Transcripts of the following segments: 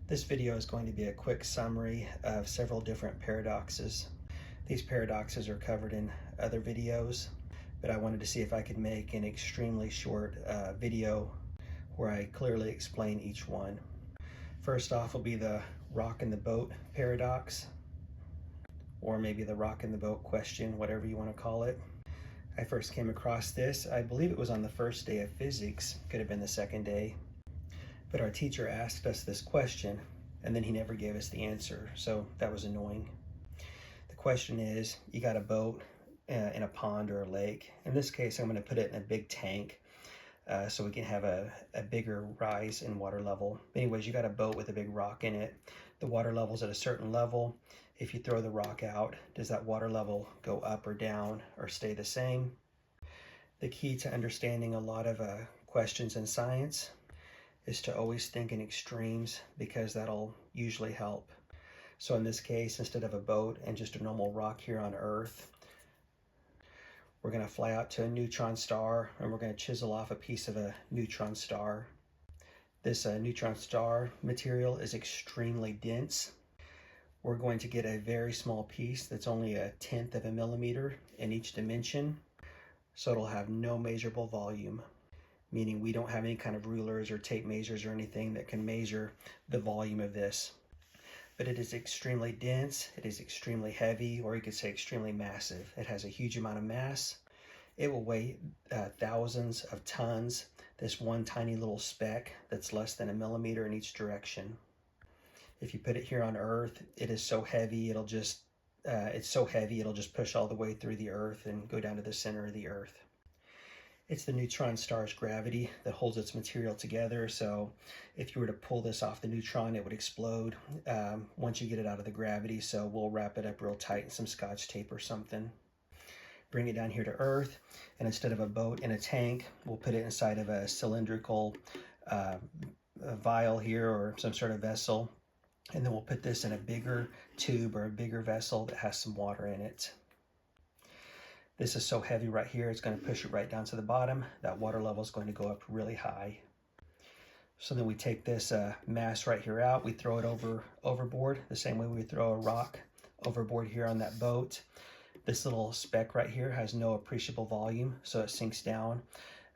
This video is going to be a quick summary of several different paradoxes. These paradoxes are covered in other videos, but I wanted to see if I could make an extremely short video where I clearly explain each one. First off will be the rock in the boat paradox, or maybe the rock in the boat question, whatever you want to call it. I first came across this, I believe it was on the first day of physics, could have been the second day. But our teacher asked us this question, and then he never gave us the answer, so that was annoying. The question is, you got a boat in a pond or a lake. In this case, I'm going to put it in a big tank so we can have a bigger rise in water level. Anyways, you got a boat with a big rock in it. The water level's at a certain level. If you throw the rock out, does that water level go up or down or stay the same? The key to understanding a lot of questions in science is to always think in extremes, because that'll usually help. So in this case, instead of a boat and just a normal rock here on Earth, we're going to fly out to a neutron star and we're going to chisel off a piece of a neutron star. This neutron star material is extremely dense. We're going to get a very small piece that's only 1/10 of a millimeter in each dimension, so it'll have no measurable volume, meaning we don't have any kind of rulers or tape measures or anything that can measure the volume of this. But it is extremely dense, it is extremely heavy, or you could say extremely massive. It has a huge amount of mass. It will weigh thousands of tons, this one tiny little speck that's less than a millimeter in each direction. If you put it here on Earth, it is so heavy, it'll just push all the way through the Earth and go down to the center of the Earth. It's the neutron star's gravity that holds its material together, so if you were to pull this off the neutron, it would explode once you get it out of the gravity, so we'll wrap it up real tight in some Scotch tape or something. Bring it down here to Earth, and instead of a boat in a tank, we'll put it inside of a cylindrical a vial here or some sort of vessel, and then we'll put this in a bigger tube or a bigger vessel that has some water in it. This is so heavy right here, it's going to push it right down to the bottom. That water level is going to go up really high. So then we take this mass right here out, we throw it overboard, the same way we throw a rock overboard here on that boat. This little speck right here has no appreciable volume, so it sinks down,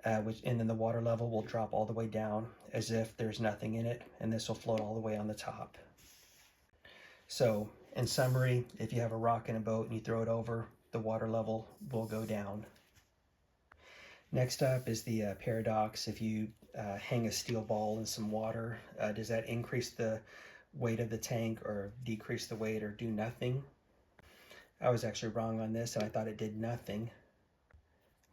and then the water level will drop all the way down as if there's nothing in it, and this will float all the way on the top. So in summary, if you have a rock in a boat and you throw it over, the water level will go down. Next up is the paradox. If you hang a steel ball in some water, does that increase the weight of the tank or decrease the weight or do nothing? I was actually wrong on this, and I thought it did nothing.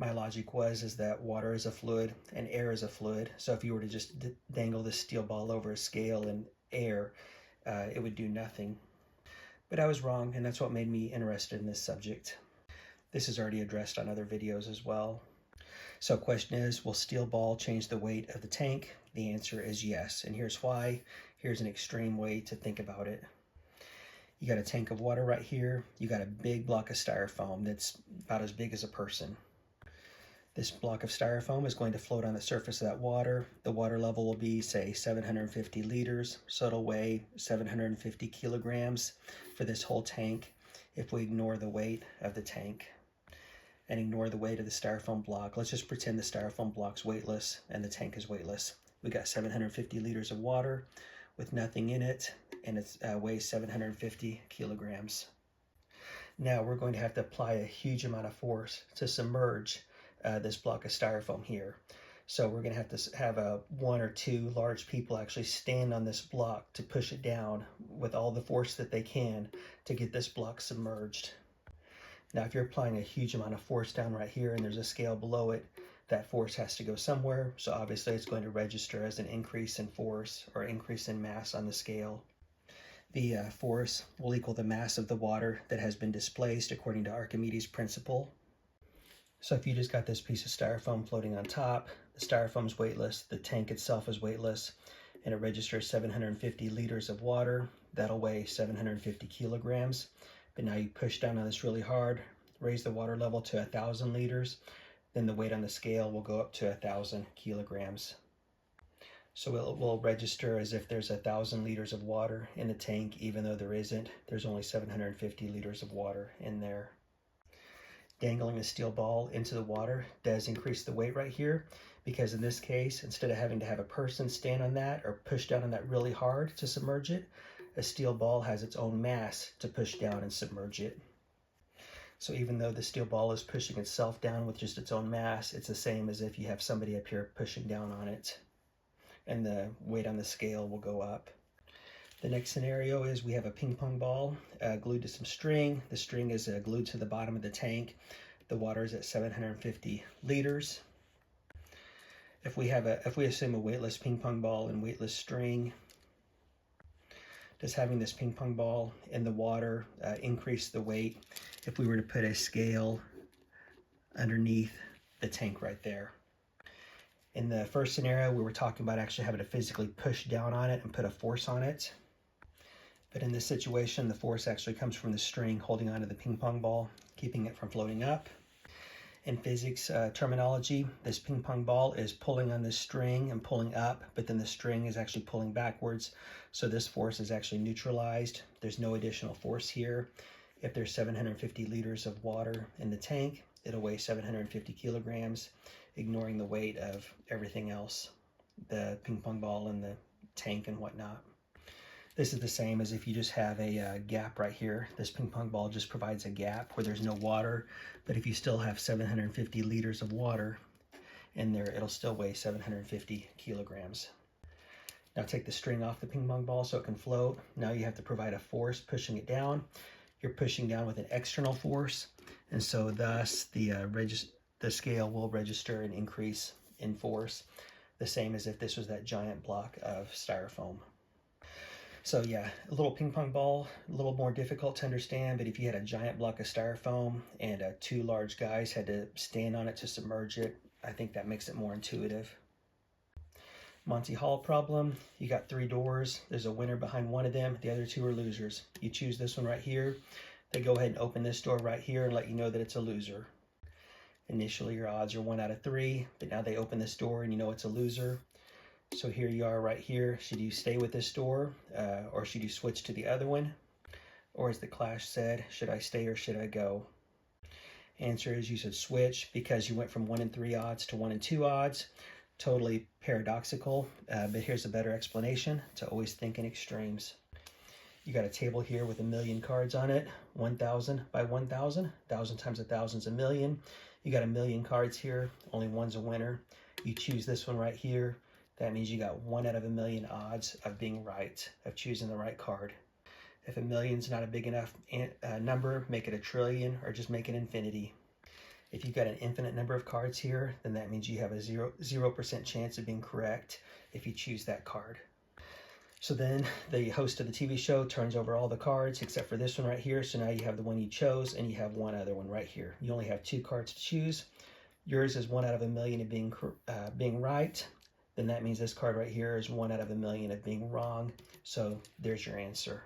My logic is that water is a fluid and air is a fluid, so if you were to just dangle this steel ball over a scale in air, it would do nothing. But I was wrong, and that's what made me interested in this subject. This is already addressed on other videos as well. So question is, will steel ball change the weight of the tank? The answer is yes, and here's why. Here's an extreme way to think about it. You got a tank of water right here. You got a big block of styrofoam that's about as big as a person. This block of styrofoam is going to float on the surface of that water. The water level will be, say, 750 liters, so it'll weigh 750 kilograms for this whole tank if we ignore the weight of the tank and ignore the weight of the styrofoam block. Let's just pretend the styrofoam block's weightless and the tank is weightless. We got 750 liters of water with nothing in it, and it weighs 750 kilograms. Now we're going to have to apply a huge amount of force to submerge this block of styrofoam here. So we're going to have one or two large people actually stand on this block to push it down with all the force that they can to get this block submerged. Now if you're applying a huge amount of force down right here and there's a scale below it, that force has to go somewhere, so obviously it's going to register as an increase in force or increase in mass on the scale. The force will equal the mass of the water that has been displaced according to Archimedes' principle. So if you just got this piece of styrofoam floating on top, the styrofoam's weightless, the tank itself is weightless, and it registers 750 liters of water. That'll weigh 750 kilograms. But now you push down on this really hard, raise the water level to 1,000 liters, then the weight on the scale will go up to 1,000 kilograms. So it will register as if there's 1,000 liters of water in the tank, even though there isn't. There's only 750 liters of water in there. Dangling a steel ball into the water does increase the weight right here, because in this case, instead of having to have a person stand on that or push down on that really hard to submerge it, a steel ball has its own mass to push down and submerge it. So even though the steel ball is pushing itself down with just its own mass, it's the same as if you have somebody up here pushing down on it, and the weight on the scale will go up. The next scenario is we have a ping pong ball glued to some string. The string is glued to the bottom of the tank. The water is at 750 liters. If we assume a weightless ping pong ball and weightless string, does having this ping pong ball in the water increase the weight if we were to put a scale underneath the tank right there? In the first scenario, we were talking about actually having to physically push down on it and put a force on it. But in this situation, the force actually comes from the string holding onto the ping pong ball, keeping it from floating up. In physics terminology, this ping pong ball is pulling on this string and pulling up, but then the string is actually pulling backwards. So this force is actually neutralized. There's no additional force here. If there's 750 liters of water in the tank, it'll weigh 750 kilograms, ignoring the weight of everything else, the ping pong ball and the tank and whatnot. This is the same as if you just have a gap right here. This ping pong ball just provides a gap where there's no water, but if you still have 750 liters of water in there, it'll still weigh 750 kilograms. Now take the string off the ping pong ball so it can float. Now you have to provide a force pushing it down. You're pushing down with an external force, and so thus the scale will register an increase in force, the same as if this was that giant block of styrofoam. So yeah, a little ping pong ball, a little more difficult to understand, but if you had a giant block of styrofoam and two large guys had to stand on it to submerge it, I think that makes it more intuitive. Monty Hall problem, you got 3 doors. There's a winner behind one of them. The other 2 are losers. You choose this one right here. They go ahead and open this door right here and let you know that it's a loser. Initially, your odds are 1 out of 3, but now they open this door and you know it's a loser. So here you are right here. Should you stay with this door or should you switch to the other one? Or as the clash said, should I stay or should I go? Answer is you should switch because you went from 1 in 3 odds to 1 in 2 odds. Totally paradoxical, but here's a better explanation: to always think in extremes. You got a table here with 1,000,000 cards on it, 1,000 by 1,000. 1,000 times 1,000 is 1,000,000. You got 1,000,000 cards here, only one's a winner. You choose this one right here. That means you got 1 out of 1,000,000 odds of being right, of choosing the right card. If 1,000,000's not a big enough number, make it 1,000,000,000,000 or just make it infinity. If you've got an infinite number of cards here, then that means you have a 0% chance of being correct if you choose that card. So then the host of the TV show turns over all the cards except for this one right here. So now you have the one you chose and you have one other one right here. You only have 2 cards to choose. Yours is 1 out of 1,000,000 of being right. Then that means this card right here is 1 out of 1,000,000 of being wrong. So there's your answer.